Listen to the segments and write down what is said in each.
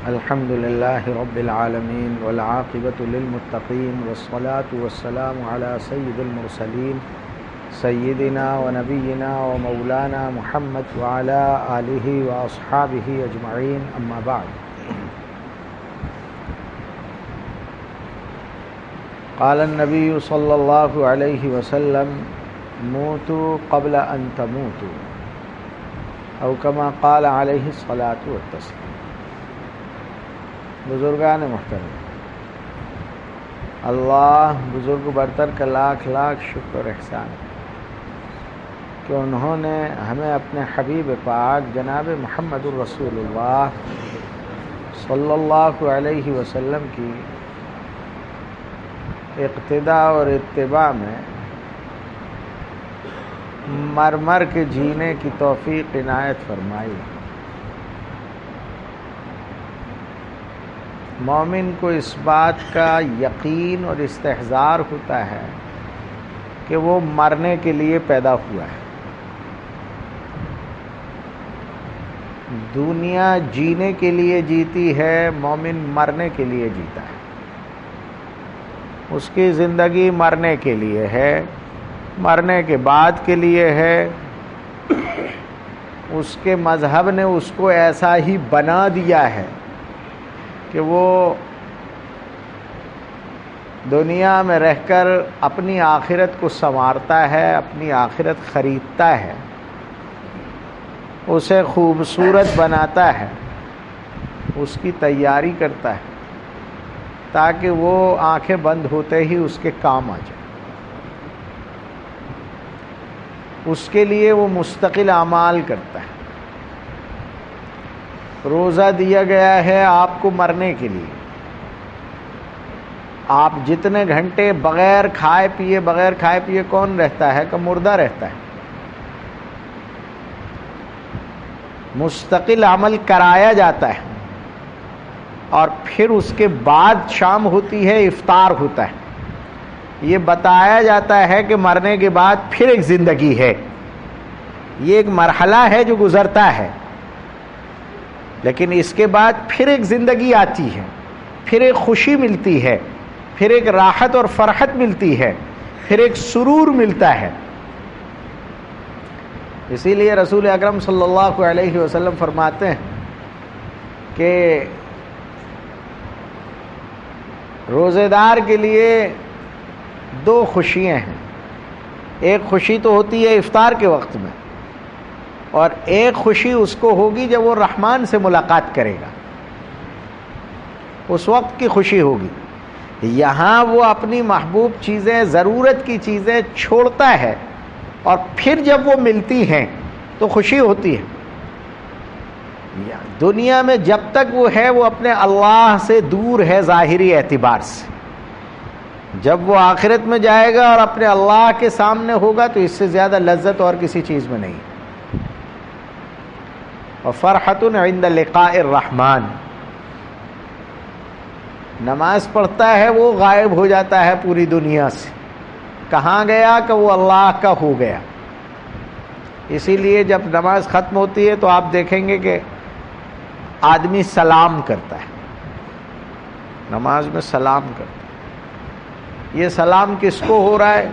الحمد لله رب العالمين والعاقبة للمتقين والصلاة والسلام على سيد المرسلين سيدنا ونبينا ومولانا محمد وعلى آله وأصحابه أجمعين أما بعد. قال النبي صلى الله عليه وسلم موتوا قبل أن تموتوا أو كما قال عليه الصلاة والتسليم. بزرگان محترم، اللہ بزرگ برتر کا لاکھ لاکھ شکر و احسان کہ انہوں نے ہمیں اپنے حبیب پاک جناب محمد الرسول اللہ صلی اللہ علیہ وسلم کی اقتداء اور اتباع میں مر مر کے جینے کی توفیق عنایت فرمائی. مومن کو اس بات کا یقین اور استحضار ہوتا ہے کہ وہ مرنے کے لیے پیدا ہوا ہے. دنیا جینے کے لیے جیتی ہے، مومن مرنے کے لیے جیتا ہے. اس کی زندگی مرنے کے لیے ہے، مرنے کے بعد کے لیے ہے. اس کے مذہب نے اس کو ایسا ہی بنا دیا ہے کہ وہ دنیا میں رہ کر اپنی آخرت کو سنوارتا ہے، اپنی آخرت خریدتا ہے، اسے خوبصورت بناتا ہے، اس کی تیاری کرتا ہے تاکہ وہ آنکھیں بند ہوتے ہی اس کے کام آ جائے. اس کے لیے وہ مستقل اعمال کرتا ہے. روزہ دیا گیا ہے آپ کو مرنے کے لیے. آپ جتنے گھنٹے بغیر کھائے پیے کون رہتا ہے کہ مردہ رہتا ہے. مستقل عمل کرایا جاتا ہے اور پھر اس کے بعد شام ہوتی ہے، افطار ہوتا ہے. یہ بتایا جاتا ہے کہ مرنے کے بعد پھر ایک زندگی ہے. یہ ایک مرحلہ ہے جو گزرتا ہے، لیکن اس کے بعد پھر ایک زندگی آتی ہے، پھر ایک خوشی ملتی ہے، پھر ایک راحت اور فرحت ملتی ہے، پھر ایک سرور ملتا ہے. اسی لیے رسول اکرم صلی اللہ علیہ وسلم فرماتے ہیں کہ روزے دار کے لیے دو خوشیاں ہیں. ایک خوشی تو ہوتی ہے افطار کے وقت میں، اور ایک خوشی اس کو ہوگی جب وہ رحمان سے ملاقات کرے گا، اس وقت کی خوشی ہوگی. یہاں وہ اپنی محبوب چیزیں، ضرورت کی چیزیں چھوڑتا ہے اور پھر جب وہ ملتی ہیں تو خوشی ہوتی ہے. دنیا میں جب تک وہ ہے وہ اپنے اللہ سے دور ہے ظاہری اعتبار سے. جب وہ آخرت میں جائے گا اور اپنے اللہ کے سامنے ہوگا تو اس سے زیادہ لذت اور کسی چیز میں نہیں. وَفَرْحَةٌ عِنْدَ لِقَاءِ الرَّحْمَنِ. نماز پڑھتا ہے وہ غائب ہو جاتا ہے پوری دنیا سے. کہاں گیا کہ وہ اللہ کا ہو گیا. اسی لیے جب نماز ختم ہوتی ہے تو آپ دیکھیں گے کہ آدمی سلام کرتا ہے، نماز میں سلام کرتا ہے. یہ سلام کس کو ہو رہا ہے؟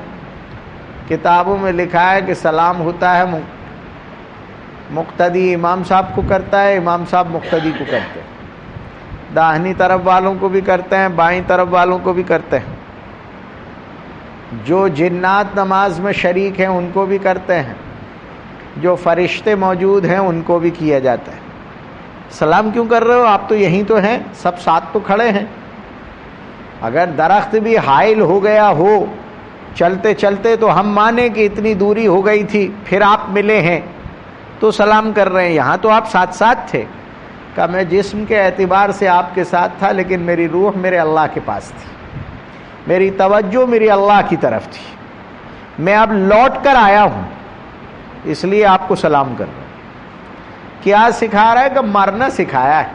کتابوں میں لکھا ہے کہ سلام ہوتا ہے مقتدی امام صاحب کو کرتا ہے، امام صاحب مقتدی کو کرتے ہیں. داہنی طرف والوں کو بھی کرتے ہیں، بائیں طرف والوں کو بھی کرتے ہیں. جو جنات نماز میں شریک ہیں ان کو بھی کرتے ہیں، جو فرشتے موجود ہیں ان کو بھی کیا جاتا ہے. سلام کیوں کر رہے ہو؟ آپ تو یہیں تو ہیں، سب ساتھ تو کھڑے ہیں. اگر درخت بھی حائل ہو گیا ہو چلتے چلتے تو ہم مانیں کہ اتنی دوری ہو گئی تھی، پھر آپ ملے ہیں تو سلام کر رہے ہیں. یہاں تو آپ ساتھ ساتھ تھے. کہ میں جسم کے اعتبار سے آپ کے ساتھ تھا لیکن میری روح میرے اللہ کے پاس تھی، میری توجہ میری اللہ کی طرف تھی. میں اب لوٹ کر آیا ہوں اس لیے آپ کو سلام کر رہا ہوں. کیا سکھا رہا ہے؟ کہ مرنا سکھایا ہے.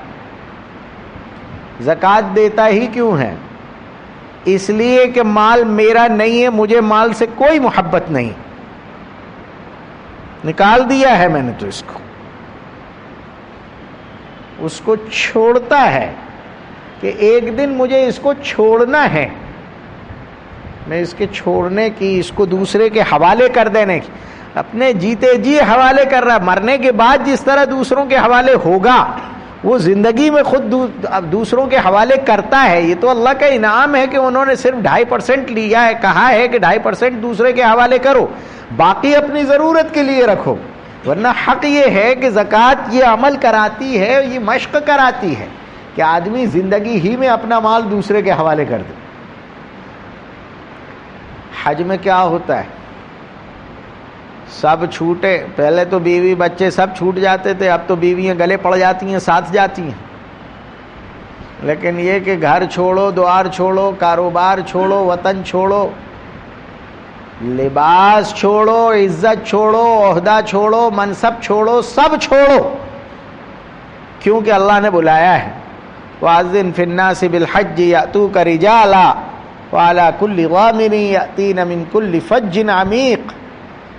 زکوٰۃ دیتا ہی کیوں ہے؟ اس لیے کہ مال میرا نہیں ہے، مجھے مال سے کوئی محبت نہیں. نکال دیا ہے میں نے تو اس کو. اس کو چھوڑتا ہے کہ ایک دن مجھے اس کو چھوڑنا ہے، میں اس کے چھوڑنے کی، اس کو دوسرے کے حوالے کر دینے کی، اپنے جیتے جی حوالے کر رہا ہے. مرنے کے بعد جس طرح دوسروں کے حوالے ہوگا وہ زندگی میں خود دوسروں کے حوالے کرتا ہے. یہ تو اللہ کا انعام ہے کہ انہوں نے صرف 2.5% لیا ہے، کہا ہے کہ 2.5% دوسرے کے حوالے کرو، باقی اپنی ضرورت کے لیے رکھو. ورنہ حق یہ ہے کہ زکوٰۃ یہ عمل کراتی ہے، یہ مشق کراتی ہے کہ آدمی زندگی ہی میں اپنا مال دوسرے کے حوالے کر دے. حج میں کیا ہوتا ہے؟ سب چھوٹے، پہلے تو بیوی بچے سب چھوٹ جاتے تھے، اب تو بیویاں گلے پڑ جاتی ہیں، ساتھ جاتی ہیں. لیکن یہ کہ گھر چھوڑو، دوار چھوڑو، کاروبار چھوڑو، وطن چھوڑو، لباس چھوڑو، عزت چھوڑو، عہدہ چھوڑو، منصب چھوڑو، سب چھوڑو، کیونکہ اللہ نے بلایا ہے. وَأَذِّن فِي النَّاسِ بِالْحَجِّ يَأْتُوكَ رِجَالًا وَعَلَىٰ كُلِّ ضَامِرٍ يَأْتِينَ مِنْ كُلِّ فَجٍّ عَمِيقٍ.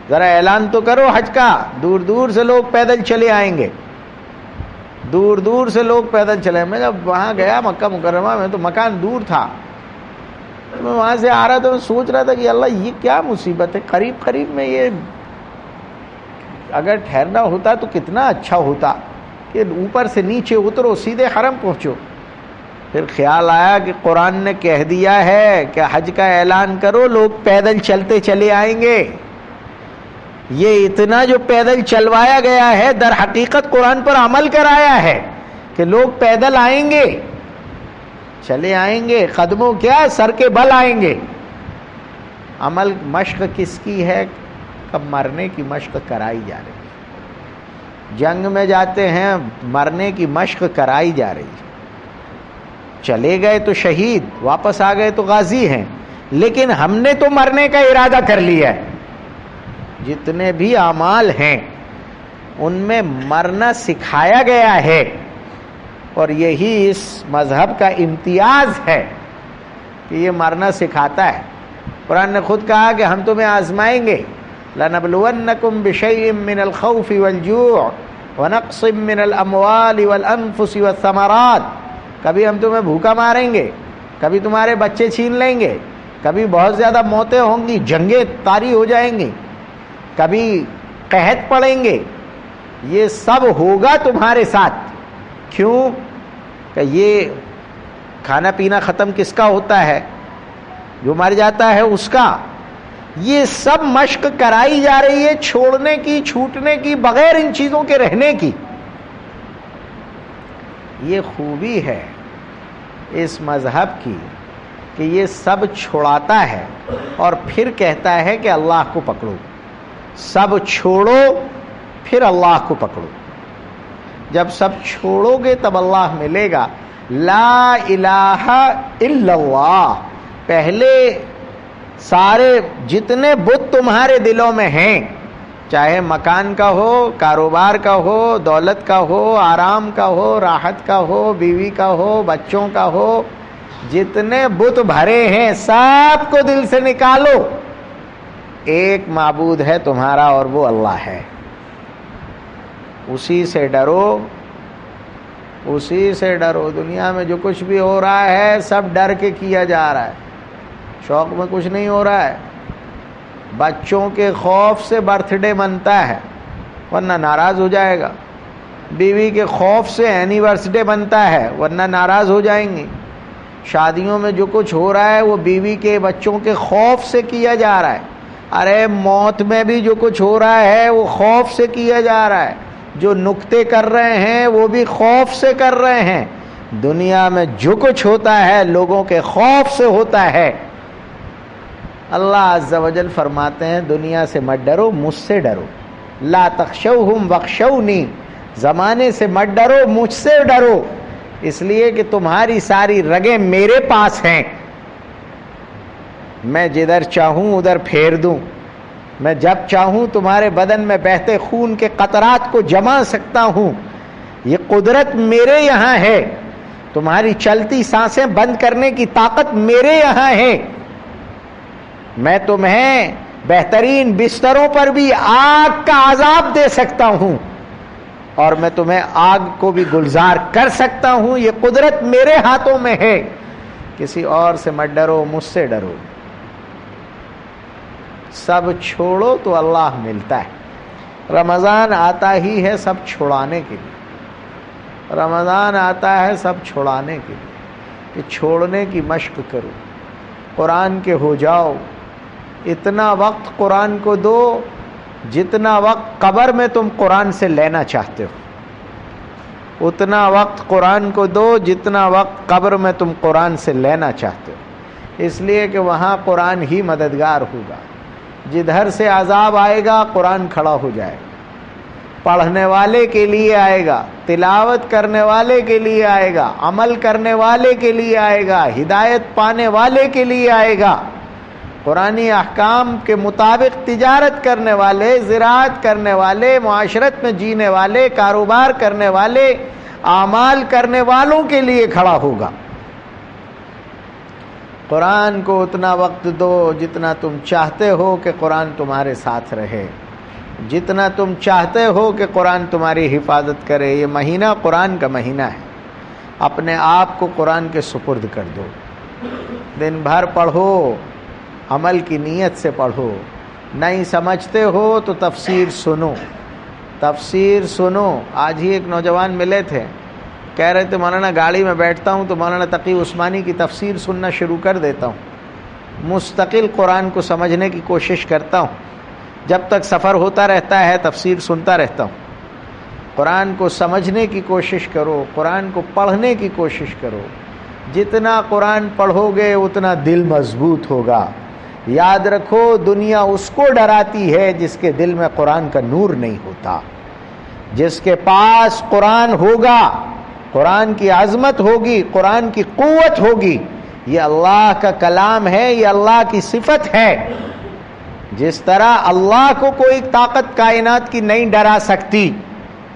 ذرا اعلان تو کرو حج کا، دور دور سے لوگ پیدل چلے آئیں گے، دور دور سے لوگ پیدل چلے. میں جب وہاں گیا مکہ مکرمہ میں تو مکان دور تھا، میں وہاں سے آ رہا تھا، سوچ رہا تھا کہ اللہ یہ کیا مصیبت ہے، قریب قریب میں یہ اگر ٹھہرنا ہوتا تو کتنا اچھا ہوتا کہ اوپر سے نیچے اترو سیدھے حرم پہنچو. پھر خیال آیا کہ قرآن نے کہہ دیا ہے کہ حج کا اعلان کرو، لوگ پیدل چلتے چلے آئیں گے. یہ اتنا جو پیدل چلوایا گیا ہے در حقیقت قرآن پر عمل کرایا ہے کہ لوگ پیدل آئیں گے، چلے آئیں گے، قدموں کیا سر کے بل آئیں گے. عمل مشق کس کی ہے؟ کب مرنے کی مشق کرائی جا رہی ہے. جنگ میں جاتے ہیں، مرنے کی مشق کرائی جا رہی ہے. چلے گئے تو شہید، واپس آ گئے تو غازی ہیں، لیکن ہم نے تو مرنے کا ارادہ کر لیا ہے. جتنے بھی اعمال ہیں ان میں مرنا سکھایا گیا ہے، اور یہی اس مذہب کا امتیاز ہے کہ یہ مرنا سکھاتا ہے. قرآن نے خود کہا کہ ہم تمہیں آزمائیں گے. لَنَبْلُوَنَّكُمْ بِشَيْءٍ مِّنَ الْخَوْفِ وَالْجُوعِ وَنَقْصٍ مِّنَ الْأَمْوَالِ وَالْأَنفُسِ وَالثَّمَرَاتِ. کبھی ہم تمہیں بھوکا ماریں گے، کبھی تمہارے بچے چھین لیں گے، کبھی بہت زیادہ موتیں ہوں گی، جنگیں طاری ہو جائیں گی، کبھی قحط پڑیں گے. یہ سب ہوگا تمہارے ساتھ. کیوں کہ یہ کھانا پینا ختم کس کا ہوتا ہے؟ جو مر جاتا ہے اس کا. یہ سب مشق کرائی جا رہی ہے چھوڑنے کی، چھوٹنے کی، بغیر ان چیزوں کے رہنے کی. یہ خوبی ہے اس مذہب کی کہ یہ سب چھوڑاتا ہے اور پھر کہتا ہے کہ اللہ کو پکڑو. سب چھوڑو پھر اللہ کو پکڑو. جب سب چھوڑو گے تب اللہ ملے گا. لا الہ الا اللہ. پہلے سارے جتنے بت تمہارے دلوں میں ہیں، چاہے مکان کا ہو، کاروبار کا ہو، دولت کا ہو، آرام کا ہو، راحت کا ہو، بیوی کا ہو، بچوں کا ہو، جتنے بت بھرے ہیں سب کو دل سے نکالو. ایک معبود ہے تمہارا اور وہ اللہ ہے. اسی سے ڈرو، اسی سے ڈرو. دنیا میں جو کچھ بھی ہو رہا ہے سب ڈر کے کیا جا رہا ہے. شوق میں کچھ نہیں ہو رہا ہے. بچوں کے خوف سے برتھ ڈے منتا ہے ورنہ ناراض ہو جائے گا. بیوی کے خوف سے اینیورسڈے بنتا ہے ورنہ ناراض ہو جائیں گی. شادیوں میں جو کچھ ہو رہا ہے وہ بیوی کے بچوں کے خوف سے کیا جا رہا ہے. ارے موت میں بھی جو کچھ ہو رہا ہے وہ خوف سے کیا جا رہا ہے. جو نکتے کر رہے ہیں وہ بھی خوف سے کر رہے ہیں. دنیا میں جو کچھ ہوتا ہے لوگوں کے خوف سے ہوتا ہے. اللہ عز و جل فرماتے ہیں دنیا سے مت ڈرو، مجھ سے ڈرو. لا تخشوہم واخشونی. زمانے سے مت ڈرو، مجھ سے ڈرو، اس لیے کہ تمہاری ساری رگیں میرے پاس ہیں. میں جدھر چاہوں ادھر پھیر دوں. میں جب چاہوں تمہارے بدن میں بہتے خون کے قطرات کو جما سکتا ہوں. یہ قدرت میرے یہاں ہے. تمہاری چلتی سانسیں بند کرنے کی طاقت میرے یہاں ہے. میں تمہیں بہترین بستروں پر بھی آگ کا عذاب دے سکتا ہوں. اور میں تمہیں آگ کو بھی گلزار کر سکتا ہوں، یہ قدرت میرے ہاتھوں میں ہے، کسی اور سے مت ڈرو، مجھ سے ڈرو۔ سب چھوڑو تو اللہ ملتا ہے۔ رمضان آتا ہی ہے سب چھڑانے کے لیے، رمضان آتا ہے سب چھڑانے کے لیے، کہ چھوڑنے کی مشق کرو، قرآن کے ہو جاؤ۔ اتنا وقت قرآن کو دو جتنا وقت قبر میں تم قرآن سے لینا چاہتے ہو، اتنا وقت قرآن کو دو جتنا وقت قبر میں تم قرآن سے لینا چاہتے ہو، اس لیے کہ وہاں قرآن ہی مددگار ہوگا۔ جدھر سے عذاب آئے گا قرآن کھڑا ہو جائے گا، پڑھنے والے کے لیے آئے گا، تلاوت کرنے والے کے لیے آئے گا، عمل کرنے والے کے لیے آئے گا، ہدایت پانے والے کے لیے آئے گا۔ قرآنی احکام کے مطابق تجارت کرنے والے، زراعت کرنے والے، معاشرت میں جینے والے، کاروبار کرنے والے، اعمال کرنے والوں کے لیے کھڑا ہوگا۔ قرآن کو اتنا وقت دو جتنا تم چاہتے ہو کہ قرآن تمہارے ساتھ رہے، جتنا تم چاہتے ہو کہ قرآن تمہاری حفاظت کرے۔ یہ مہینہ قرآن کا مہینہ ہے، اپنے آپ کو قرآن کے سپرد کر دو، دن بھر پڑھو، عمل کی نیت سے پڑھو۔ نہیں سمجھتے ہو تو تفسیر سنو، تفسیر سنو۔ آج ہی ایک نوجوان ملے تھے، کہہ رہے تھے مولانا گاڑی میں بیٹھتا ہوں تو مولانا تقی عثمانی کی تفسیر سننا شروع کر دیتا ہوں، مستقل قرآن کو سمجھنے کی کوشش کرتا ہوں، جب تک سفر ہوتا رہتا ہے تفسیر سنتا رہتا ہوں۔ قرآن کو سمجھنے کی کوشش کرو، قرآن کو پڑھنے کی کوشش کرو۔ جتنا قرآن پڑھو گے اتنا دل مضبوط ہوگا۔ یاد رکھو، دنیا اس کو ڈراتی ہے جس کے دل میں قرآن کا نور نہیں ہوتا۔ جس کے پاس قرآن ہوگا، قرآن کی عظمت ہوگی، قرآن کی قوت ہوگی، یہ اللہ کا کلام ہے، یہ اللہ کی صفت ہے۔ جس طرح اللہ کو کوئی طاقت کائنات کی نہیں ڈرا سکتی،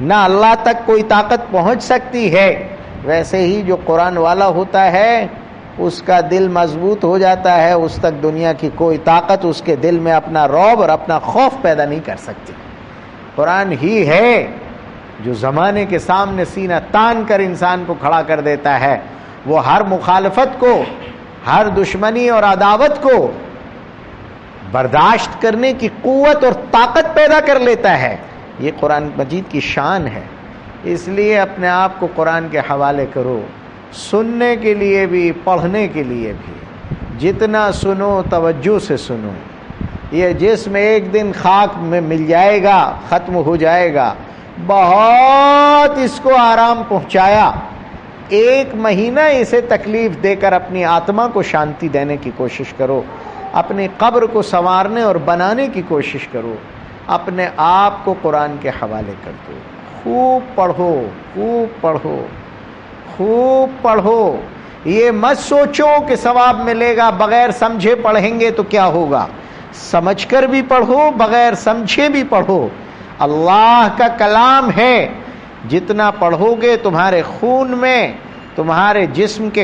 نہ اللہ تک کوئی طاقت پہنچ سکتی ہے، ویسے ہی جو قرآن والا ہوتا ہے اس کا دل مضبوط ہو جاتا ہے، اس تک دنیا کی کوئی طاقت اس کے دل میں اپنا رعب اور اپنا خوف پیدا نہیں کر سکتی۔ قرآن ہی ہے جو زمانے کے سامنے سینہ تان کر انسان کو کھڑا کر دیتا ہے، وہ ہر مخالفت کو، ہر دشمنی اور عداوت کو برداشت کرنے کی قوت اور طاقت پیدا کر لیتا ہے۔ یہ قرآن مجید کی شان ہے۔ اس لیے اپنے آپ کو قرآن کے حوالے کرو، سننے کے لیے بھی، پڑھنے کے لیے بھی۔ جتنا سنو توجہ سے سنو۔ یہ جسم ایک دن خاک میں مل جائے گا، ختم ہو جائے گا۔ بہت اس کو آرام پہنچایا، 1 مہینہ اسے تکلیف دے کر اپنی آتما کو شانتی دینے کی کوشش کرو، اپنی قبر کو سنوارنے اور بنانے کی کوشش کرو، اپنے آپ کو قرآن کے حوالے کر دو۔ خوب پڑھو، خوب پڑھو، خوب پڑھو۔ یہ مت سوچو کہ ثواب ملے گا، بغیر سمجھے پڑھیں گے تو کیا ہوگا۔ سمجھ کر بھی پڑھو، بغیر سمجھے بھی پڑھو۔ اللہ کا کلام ہے، جتنا پڑھو گے تمہارے خون میں، تمہارے جسم کے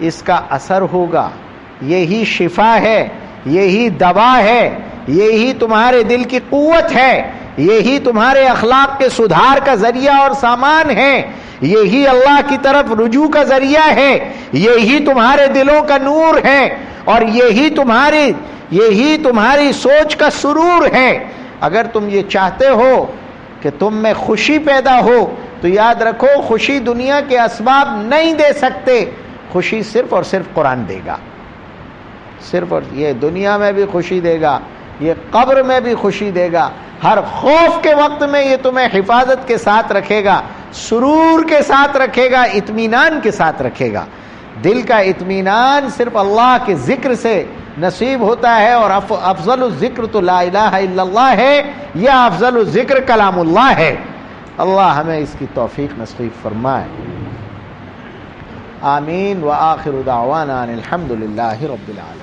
اس کا اثر ہوگا۔ یہی شفا ہے، یہی دوا ہے، یہی تمہارے دل کی قوت ہے، یہی تمہارے اخلاق کے سدھار کا ذریعہ اور سامان ہے، یہی اللہ کی طرف رجوع کا ذریعہ ہے، یہی تمہارے دلوں کا نور ہے، اور یہی تمہاری سوچ کا سرور ہے۔ اگر تم یہ چاہتے ہو کہ تم میں خوشی پیدا ہو تو یاد رکھو، خوشی دنیا کے اسباب نہیں دے سکتے، خوشی صرف اور صرف قرآن دے گا۔ صرف اور یہ دنیا میں بھی خوشی دے گا، یہ قبر میں بھی خوشی دے گا۔ ہر خوف کے وقت میں یہ تمہیں حفاظت کے ساتھ رکھے گا، سرور کے ساتھ رکھے گا، اطمینان کے ساتھ رکھے گا۔ دل کا اطمینان صرف اللہ کے ذکر سے نصیب ہوتا ہے، اور افضل الذکر تو لا الہ الا اللہ ہے، یا افضل الذکر کلام اللہ ہے۔ اللہ ہمیں اس کی توفیق نصیب فرمائے۔ آمین۔ وآخر دعوانا ان الحمد للہ رب العالمین۔